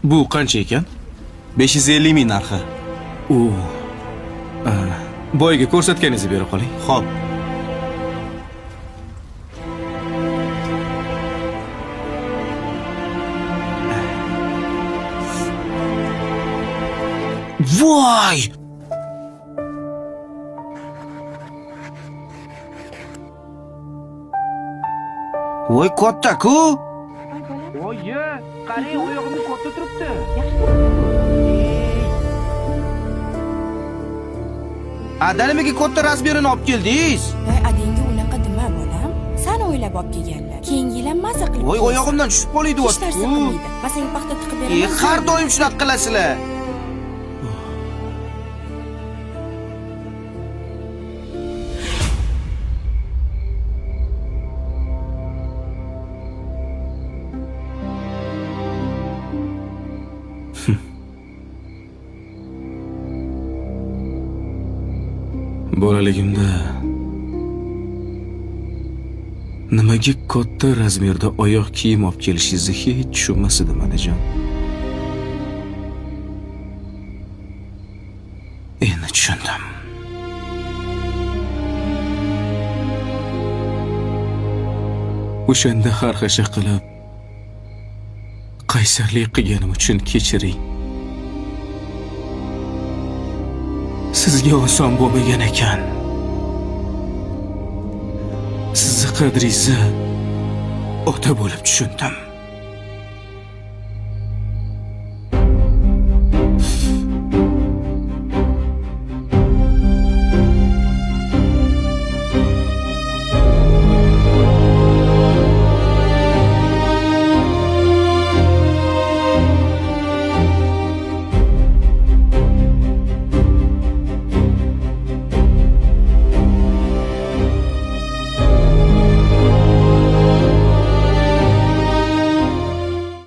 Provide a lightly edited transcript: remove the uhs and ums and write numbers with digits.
Bu qancha ekan? 550 ming narxi. Boyga ko'rsatganingizni bera qoling. Xo'p. Voy! Voy katta-ku. Oyi, qarang, oyog'imni katta turibdi. Nimaga katta razmerini olib keldingiz? Voy, adangga unaqa dema bolam. San o'ylab olib kelganlar. Keyingi yil ham maza qilib. Voy, oyog'imdan tushib qoldi hech narsa qilmaydi. Va senga paxta tiqib beraman. Har doim shunaqa qilasizlar. Bolaligimda nimaga katta razmerda oyoq kiyim olib kelishingizni hech tushunmas edim, onajon. Endi tushundim. O'shanda xarxasha qilib qaysarlik qilganim uchun kechiring. Sizga oson bo'lmagan ekan. Sizni qadringizni ota bo'lib tushundim.